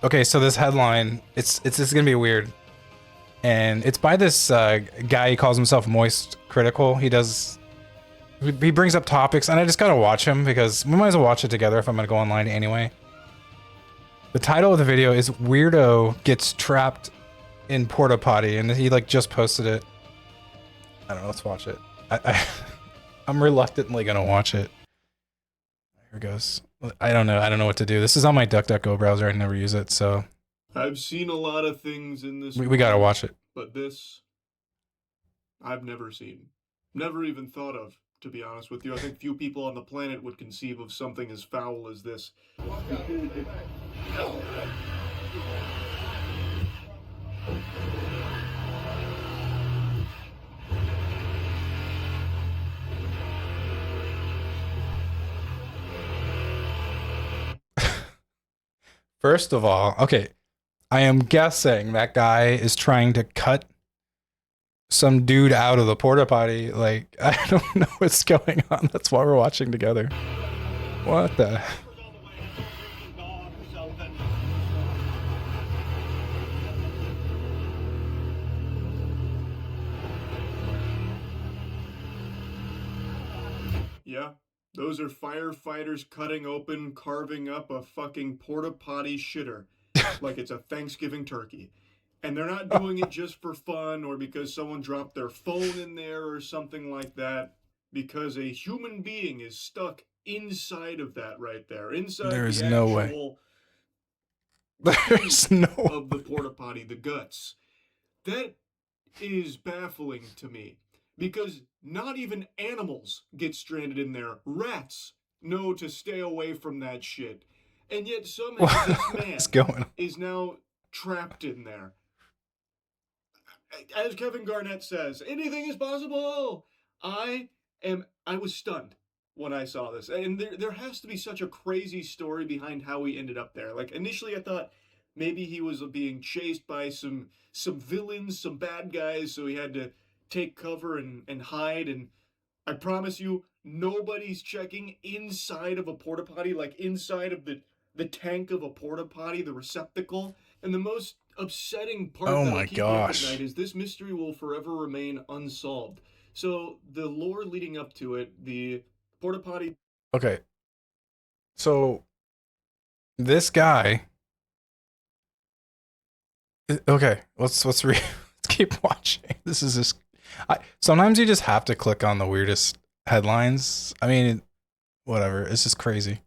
Okay, so this headline, it's gonna be weird, and it's by this guy. He calls himself Moist Critical. He brings up topics, and I just gotta watch him because we might as well watch it together if I'm gonna go online anyway. The title of the video is "Weirdo Gets Trapped in Porta Potty," and he like just posted it. I don't know. Let's watch it. I'm reluctantly gonna watch it. Here it goes. I don't know. I don't know what to do. This is on my DuckDuckGo browser. I never use it, so I've seen a lot of things in this we gotta watch it. but this I've never seen. Never even thought of, to be honest with you. I think few people on the planet would conceive of something as foul as this. First of all, okay, I am guessing that guy is trying to cut some dude out of the porta potty. Like, I don't know what's going on. That's why we're watching together. What the? Yeah, those are firefighters cutting open, carving up a fucking porta potty shitter like it's a Thanksgiving turkey. And they're not doing it just for fun or because someone dropped their phone in there or something like that. Because a human being is stuck inside of that right there. Inside There's the no way. actual There's no of the porta potty, the guts. That is baffling to me. Because not even animals get stranded in there. Rats know to stay away from that shit. And yet somehow this man is now trapped in there. As Kevin Garnett says, anything is possible. I was stunned when I saw this. And there has to be such a crazy story behind how he ended up there. Like initially I thought maybe he was being chased by some villains, some bad guys, so he had to take cover and hide. And I promise you, nobody's checking inside of a porta potty, like inside of the tank of a porta potty, the receptacle. And the most upsetting part that I keep up at night is this mystery will forever remain unsolved. So the lore leading up to it, the porta potty. Okay. So this guy. Okay, let's keep watching. This is just. Sometimes you just have to click on the weirdest headlines. I mean, whatever. It's just crazy.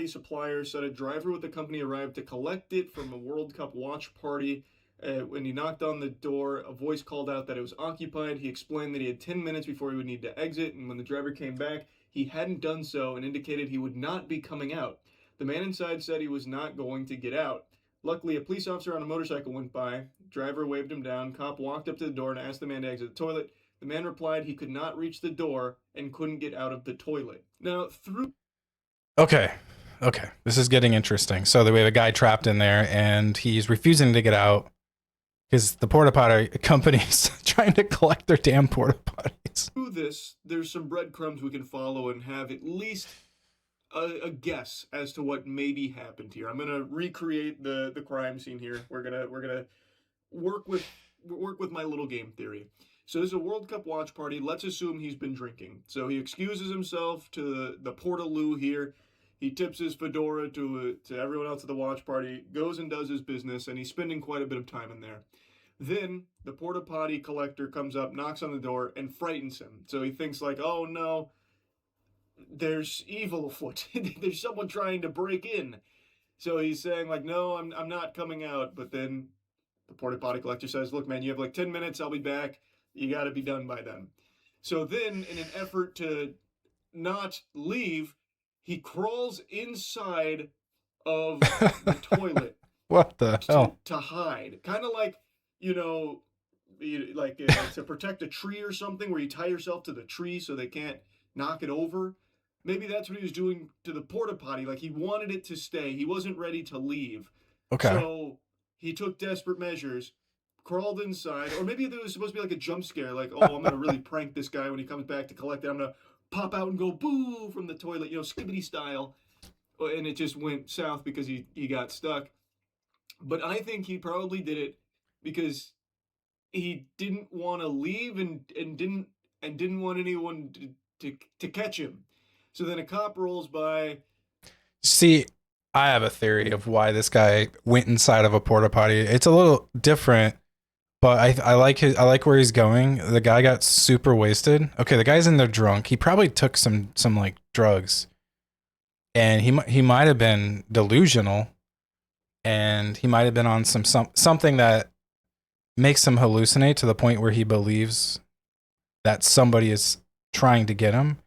Supplier said a driver with the company arrived to collect it from a World Cup watch party. When he knocked on the door, a voice called out that it was occupied. He explained that he had 10 minutes before he would need to exit, and when the driver came back, he hadn't done so and indicated he would not be coming out. The man inside said he was not going to get out. Luckily, a police officer on a motorcycle went by. Driver waved him down. Cop walked up to the door and asked the man to exit the toilet. The man replied he could not reach the door and couldn't get out of the toilet. Now, through... Okay, this is getting interesting. So we have a guy trapped in there, and he's refusing to get out because the porta potty company's trying to collect their damn porta potties. Through this, there's some breadcrumbs we can follow and have at least a guess as to what maybe happened here. I'm gonna recreate the crime scene here. We're gonna work with my little game theory. So this is a World Cup watch party. Let's assume he's been drinking. So he excuses himself to the portaloo here. He tips his fedora to everyone else at the watch party, goes and does his business, and he's spending quite a bit of time in there. Then the porta potty collector comes up, knocks on the door, and frightens him. So he thinks like, oh no, there's evil afoot. There's someone trying to break in. So he's saying like, no, I'm not coming out. But then the porta potty collector says, look, man, you have like 10 minutes. I'll be back. You got to be done by then. So then in an effort to not leave, he crawls inside of the toilet. What the hell? To hide. Kind of like, like to protect a tree or something where you tie yourself to the tree so they can't knock it over. Maybe that's what he was doing to the porta potty. Like he wanted it to stay. He wasn't ready to leave. Okay. So he took desperate measures, crawled inside, or maybe there was supposed to be like a jump scare, like, oh, I'm going to really prank this guy when he comes back to collect it. I'm going to pop out and go boo from the toilet, skibbity style. And it just went south because he got stuck. But I think he probably did it because he didn't want to leave and didn't want anyone to catch him. So then a cop rolls by. See, I have a theory of why this guy went inside of a porta potty. It's a little different, but I like where he's going. The guy got super wasted. Okay, the guy's in there drunk. He probably took some like drugs, and he might have been delusional, and he might have been on something that makes him hallucinate to the point where he believes that somebody is trying to get him,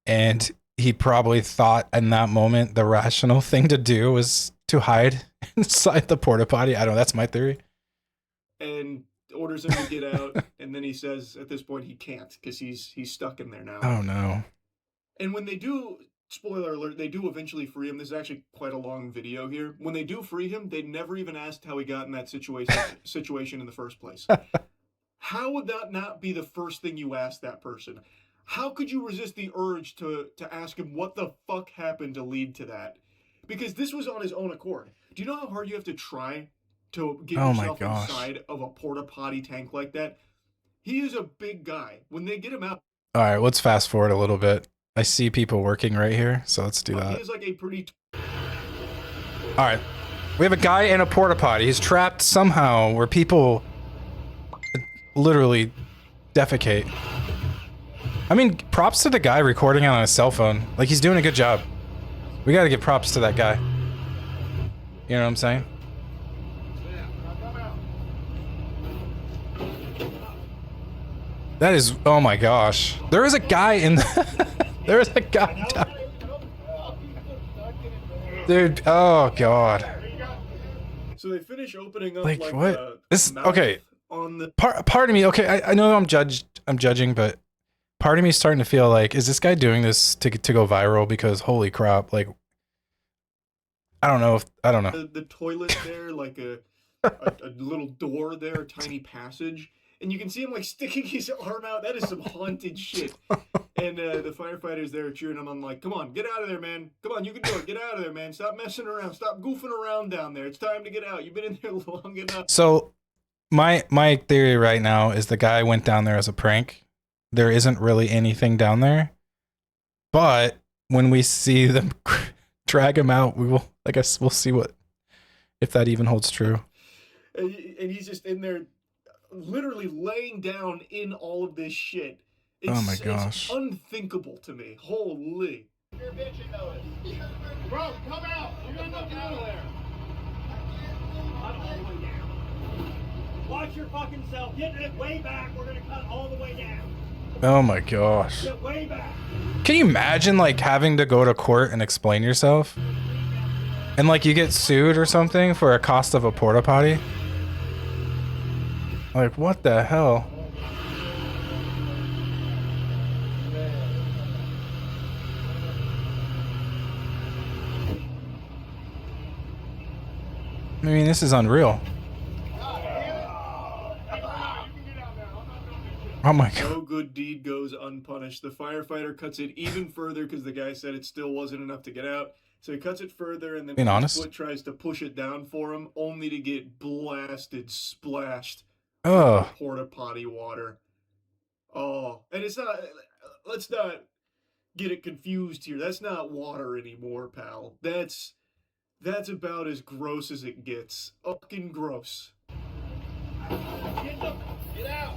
and he probably thought in that moment the rational thing to do was to hide inside the porta potty. I don't know. That's my theory. And orders him to get out, and then he says at this point he can't because he's stuck in there now. Oh no. And when they do, spoiler alert, they do eventually free him. This is actually quite a long video here. When they do free him, they never even asked how he got in that situation in the first place. How would that not be the first thing you ask that person? How could you resist the urge to ask him what the fuck happened to lead to that? Because this was on his own accord. Do you know how hard you have to try to get yourself inside of a porta potty tank like that? He is a big guy. When they get him out. All right, let's fast forward a little bit. I see people working right here, so let's do that. He is like a pretty. All right, we have a guy in a porta potty. He's trapped somehow where people literally defecate. I mean, props to the guy recording it on his cell phone. Like, he's doing a good job. We gotta give props to that guy. You know what I'm saying? That is, oh my gosh. There is a guy in the, there is a guy down. Dude, oh god. So they finish opening up like what? This, okay. On the part of me, okay, I know I'm judging, but part of me is starting to feel like, is this guy doing this to go viral? Because holy crap, like, I don't know. The toilet there, like a little door there, a tiny passage, and you can see him like sticking his arm out. That is some haunted shit. And the firefighters there are cheering him on, like, come on, get out of there, man. Come on, you can do it. Get out of there, man. Stop messing around. Stop goofing around down there. It's time to get out. You've been in there long enough. So my theory right now is the guy went down there as a prank. There isn't really anything down there, but when we see them drag him out, I guess we'll see if that even holds true. And he's just in there, literally laying down in all of this shit. Oh my gosh! It's unthinkable to me. Holy! You're bitching notice. Bro, come out! You're gonna get out of there. Cut all the way down. Watch your fucking self. Get it way back. We're gonna cut all the way down. Oh my gosh. Get way back. Can you imagine like having to go to court and explain yourself? And like you get sued or something for a cost of a porta potty? Like what the hell? I mean, this is unreal. Oh my god. No good deed goes unpunished. The firefighter cuts it even further because the guy said it still wasn't enough to get out. So he cuts it further and then being honest, foot tries to push it down for him, only to get splashed porta potty water. Oh, and it's not, let's not get it confused here. That's not water anymore, pal. That's about as gross as it gets. Fucking gross. Get out.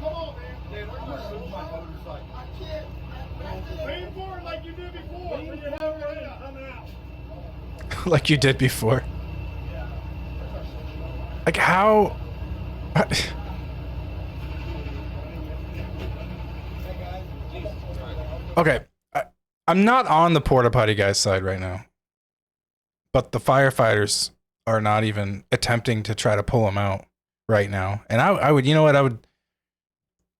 Come on, man. I'm gonna move my motorcycle. I can't. Lean forward like you did before. Lean forward and come out. Like you did before. Like how? Okay, I'm not on the porta potty guy's side right now, but the firefighters are not even attempting to try to pull him out right now. And I would, you know what,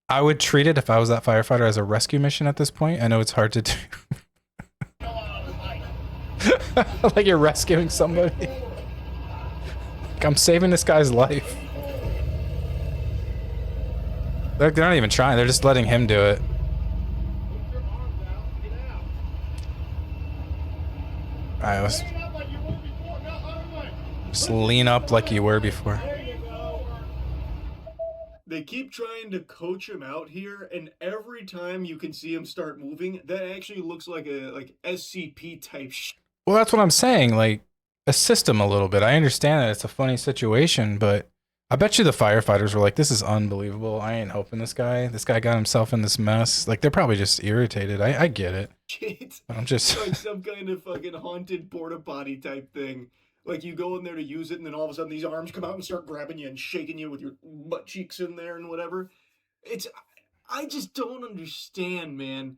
I would treat it, if I was that firefighter, as a rescue mission at this point. I know it's hard to do. Like you're rescuing somebody. Like I'm saving this guy's life. They're not even trying. They're just letting him do it. Alright, let's... Just lean up like you were before. They keep trying to coach him out here, and every time you can see him start moving, that actually looks like a SCP type shit. Well, that's what I'm saying. Like, assist him a little bit. I understand that it's a funny situation, but I bet you the firefighters were like, this is unbelievable. I ain't helping this guy. This guy got himself in this mess. Like, they're probably just irritated. I get it. Shit. I'm just like some kind of fucking haunted porta potty type thing. Like you go in there to use it, and then all of a sudden these arms come out and start grabbing you and shaking you with your butt cheeks in there and whatever. I just don't understand, man.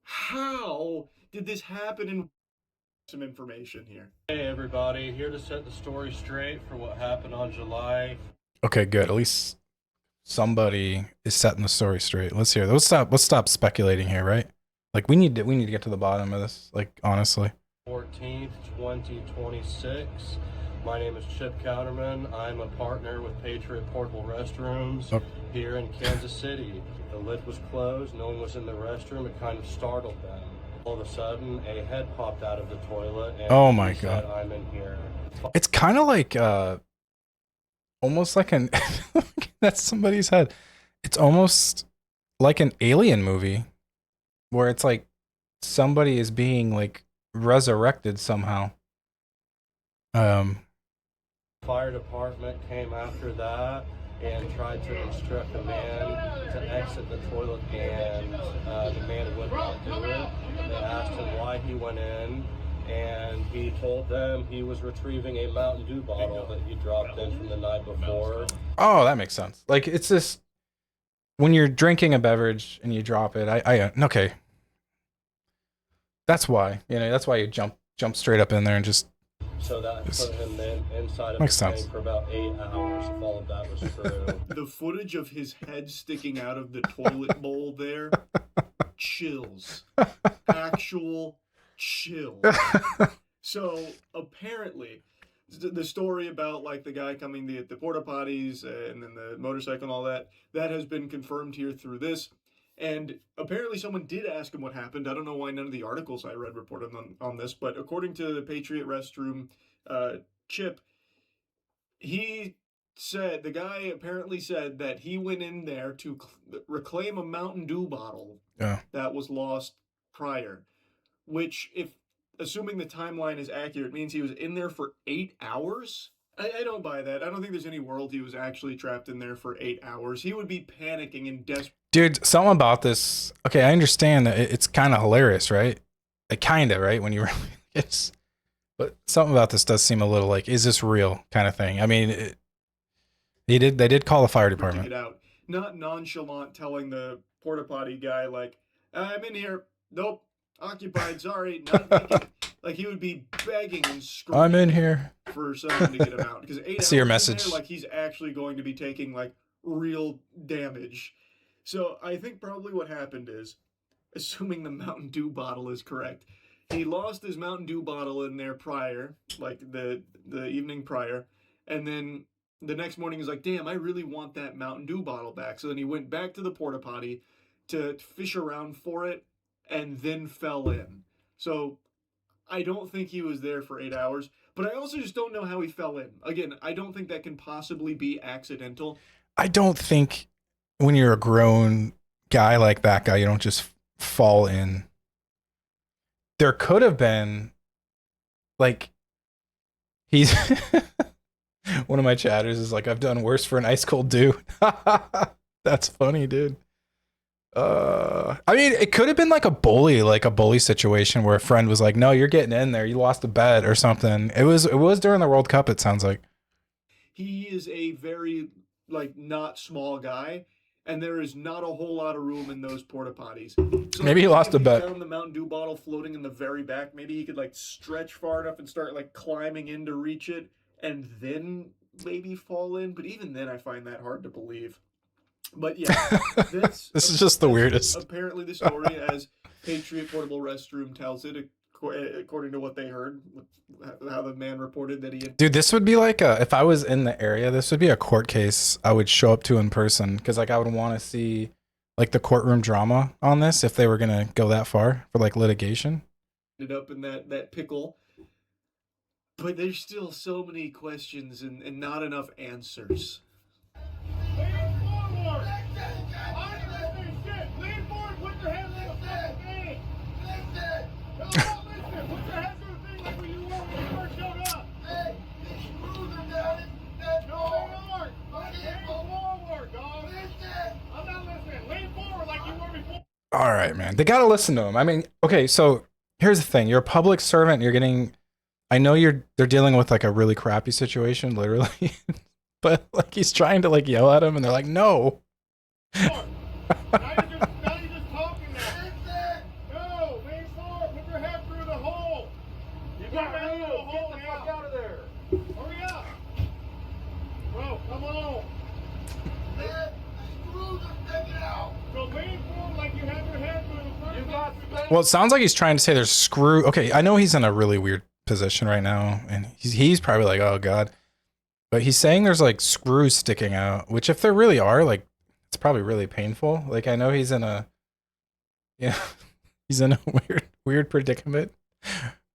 How did this happen? In some information here. Hey everybody, here to set the story straight for what happened on July. Okay, good. At least somebody is setting the story straight. Let's hear it. Let's stop speculating here, right? Like we need to get to the bottom of this. Like honestly. 14th, 2026. My name is Chip Counterman. I'm a partner with Patriot Portable Restrooms here in Kansas City. The lid was closed, no one was in the restroom. It kind of startled them. All of a sudden, a head popped out of the toilet and oh my said, God. I'm in here. It's kind of like almost like an that's somebody's head. It's almost like an alien movie where it's like somebody is being like resurrected somehow. Fire department came after that and tried to instruct the man to exit the toilet, and the man would not do it. They asked him why he went in, and he told them he was retrieving a Mountain Dew bottle that he dropped in from the night before. Oh, that makes sense. Like it's this when you're drinking a beverage and you drop it. I okay. That's why, that's why you jump straight up in there and just. So that put him then inside of Makes the sense. tank for about 8 hours, if all of that was true. The footage of his head sticking out of the toilet bowl there, chills. Actual chills. So apparently, the story about like the guy coming the porta potties and then the motorcycle and all that has been confirmed here through this. And apparently someone did ask him what happened. I don't know why none of the articles I read reported on this, but according to the Patriot Restroom Chip, the guy apparently said that he went in there to reclaim a Mountain Dew bottle that was lost prior, which, if assuming the timeline is accurate, means he was in there for 8 hours. I don't buy that. I don't think there's any world he was actually trapped in there for 8 hours. He would be panicking and desperate. Dude, something about this. Okay, I understand that it's kind of hilarious, right? Kind of, right? When you really, but something about this does seem a little like, is this real kind of thing? I mean, they did call the fire department. Get out. Not nonchalant telling the porta potty guy like, I'm in here. Nope, occupied. Sorry, not taking. Like he would be begging and screaming. I'm in here for someone to get him out because 8 hours. See your message. There, like he's actually going to be taking like real damage. So I think probably what happened is, assuming the Mountain Dew bottle is correct, he lost his Mountain Dew bottle in there prior, like the evening prior, and then the next morning he's like, damn, I really want that Mountain Dew bottle back. So then he went back to the porta potty to fish around for it and then fell in. So I don't think he was there for 8 hours, but I also just don't know how he fell in. Again, I don't think that can possibly be accidental. I don't think when you're a grown guy like that guy, you don't just fall in. There could have been, like, he's one of my chatters is like, I've done worse for an ice cold dew. That's funny, dude. I mean, it could have been like a bully situation where a friend was like, no, you're getting in there. You lost a bet or something. It was during the World Cup, it sounds like. He is a very, like, not small guy, and there is not a whole lot of room in those porta potties. So maybe he lost a bet. Found the Mountain Dew bottle floating in the very back. Maybe he could, like, stretch far enough and start, like, climbing in to reach it, and then maybe fall in. But even then, I find that hard to believe. But yeah, this is just the weirdest. Apparently, the story, as Patriot Portable Restroom tells it, according to what they heard, how the man reported that he had. Dude, this would be like if I was in the area, this would be a court case I would show up to in person, because like I would want to see like the courtroom drama on this if they were gonna go that far for like litigation. Ended up in that pickle. But there's still so many questions and not enough answers. Lean forward! I ain't listening to shit! Lean forward, put your hands on the fucking thing! Listen! No, I'm not listening! Put your hands on the thing like when you were when you first showed up! Hey, these screws are down in that door! No, they aren't! Lean forward, dog! Listen! I'm not listening! Lean forward like you were before! All right, man. They gotta listen to him. I mean, okay, so here's the thing. You're a public servant. You're getting... I know they're dealing with like a really crappy situation, literally. But like he's trying to like yell at him and they're like, no. Now you're just talking now. No, lean forward, put your head through the hole. You got to through the hole now. Get the fuck out of there. Hurry up. Bro, come on. Man, screws are sticking out. So lean forward like you have your head through the front. You got Well, it sounds like he's trying to say there's screw. Okay, I know he's in a really weird position right now, and he's probably like, oh god. But he's saying there's like screws sticking out, which if there really are, like it's probably really painful. Like I know he's in a he's in a weird predicament.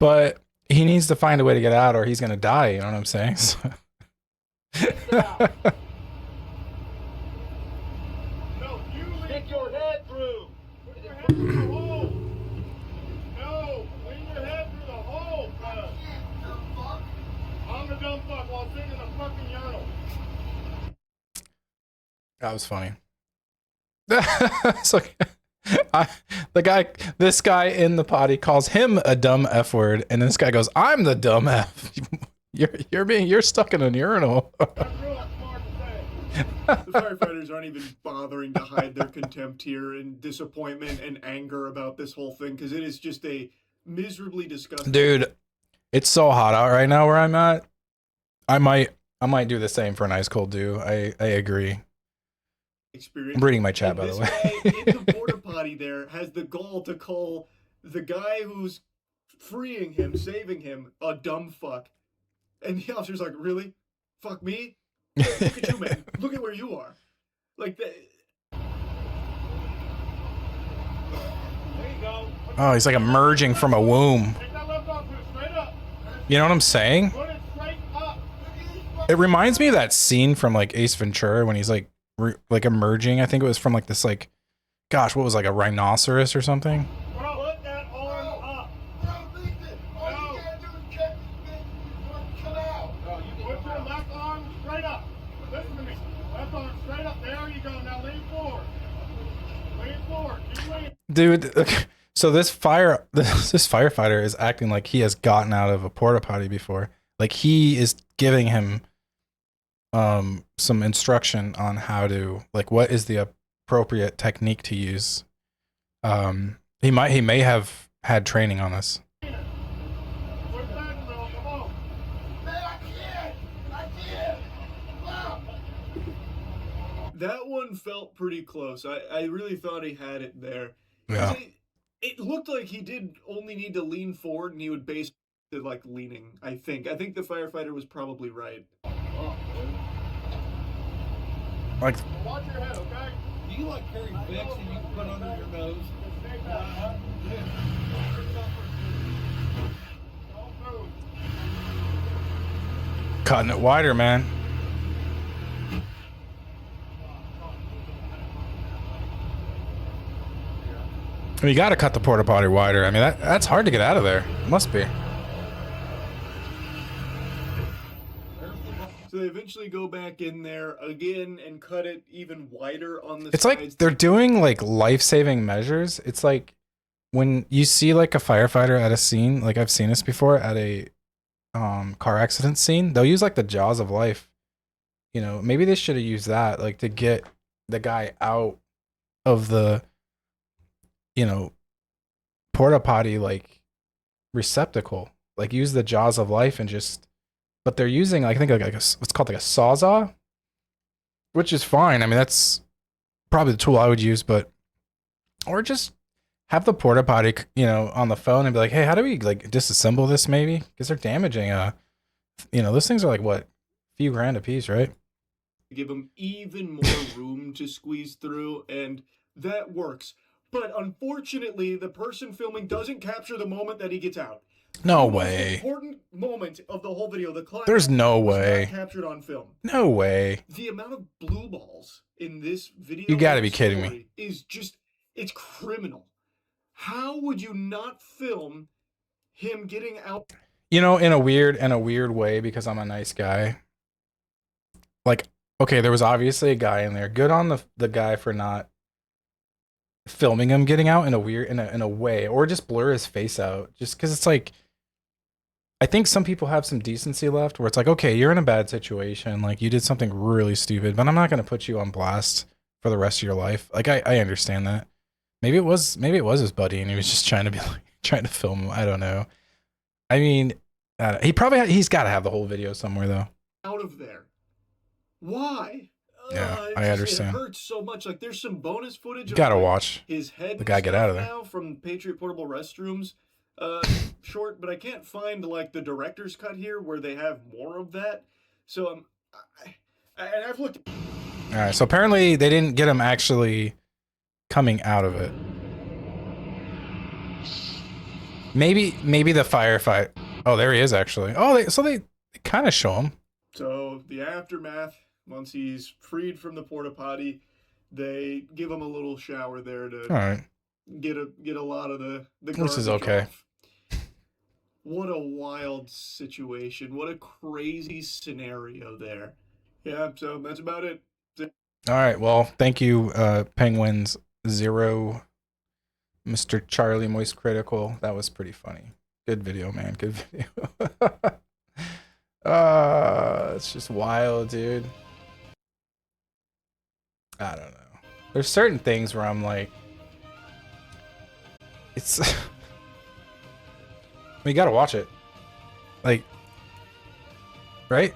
But he needs to find a way to get out or he's gonna die, you know what I'm saying? So. No, you stick your head through. Put your head through the hole. No, lean your head through the hole, cuz. I'm the dumb fuck while sitting in a fucking urinal. That was funny. So, this guy in the potty calls him a dumb F word, and this guy goes, "I'm the dumb F. You're stuck in a urinal." That's real smart to say. The firefighters aren't even bothering to hide their contempt here and disappointment and anger about this whole thing because it is just a miserably disgusting. Dude, it's so hot out right now where I'm at. I might do the same for an ice cold dew. I agree. Experience. I'm reading my chat, And by this the way. guy in the porta potty there has the gall to call the guy who's freeing him, saving him, a dumb fuck. And the officer's like, really? Fuck me? Look at you, man. Look at where you are. Like that. There you go. Oh, he's like emerging from a womb. Take that left off, put it straight up. You know what I'm saying? Put it straight up. It reminds me of that scene from like Ace Ventura when he's like emerging. I think it was from like this like, gosh, what was like a rhinoceros or something? Bro, put that arm up. Bro, listen. All you gotta do is catch this thing before it come out. No, you put your left arm straight up. Listen to me. Left arm straight up. There you go. Now lean forward. Lean forward. Keep leaning. Dude, okay, so this firefighter is acting like he has gotten out of a porta potty before. Like he is giving him some instruction on how to, like, what is the appropriate technique to use. He may have had training on this. Put that, bro. Come on. Man, I can't. Wow. That one felt pretty close. I really thought he had it there. Yeah. It looked like he did only need to lean forward and he would base it like leaning, I think. I think the firefighter was probably right. Like, Watch your head, okay? Do you like carry Vicks that you can put under your nose? Just take that, huh? Don't move. cutting it wider, man. You got to cut the porta potty wider. I mean, that's hard to get out of there. It must be. So they eventually go back in there again and cut it even wider on the It's sides. like they're doing like life-saving measures. It's like when you see like a firefighter at a scene, like I've seen this before at a car accident scene, they'll use like the jaws of life. You know, maybe they should have used that like to get the guy out of the, you know, porta potty like receptacle. Like use the jaws of life and just, but they're using I think like what's called like a sawzall, which is fine. I mean that's probably the tool I would use, but or just have the porta potty, you know, on the phone and be like, hey, how do we like disassemble this maybe? Because they're damaging. You know, those things are like what, a few grand a piece, right? Give them even more room to squeeze through, and that works. But unfortunately, the person filming doesn't capture the moment that he gets out. No The most way. important moment of the whole video, the climax, There's no was way. not captured on film. No way. The amount of blue balls in this video, You gotta and be kidding me. story is just, it's criminal. How would you not film him getting out? You know, in a weird way, because I'm a nice guy. Like, okay, there was obviously a guy in there. Good on the guy for not filming him getting out in a weird in a way, or just blur his face out. Just because it's like, I think some people have some decency left, where it's like, okay, you're in a bad situation, like you did something really stupid, but I'm not gonna put you on blast for the rest of your life. Like I understand that. Maybe it was his buddy, and he was just trying to be like trying to film him. I don't know. I mean, he's got to have the whole video somewhere though. Out of there. Why? Yeah, I understand. It hurts so much. Like there's some bonus footage. You gotta of, like, watch his head. the guy get out of there now from Patriot Portable Restrooms. Short, but I can't find like the director's cut here where they have more of that. So and I've looked. All right, so apparently they didn't get him actually coming out of it. Maybe the firefight. Oh, there he is actually. Oh, they kind of show him. So the aftermath, once he's freed from the porta potty, they give him a little shower there to All right. get a lot of the This is garbage okay. off. What a wild situation. What a crazy scenario there. Yeah, so that's about it. All right. Well, thank you, penguinz0, Mr. Charlie Moist Critical. That was pretty funny. Good video, man. Good video. It's just wild, dude. I don't know. There's certain things where I'm like, it's. You gotta watch it. Like, right?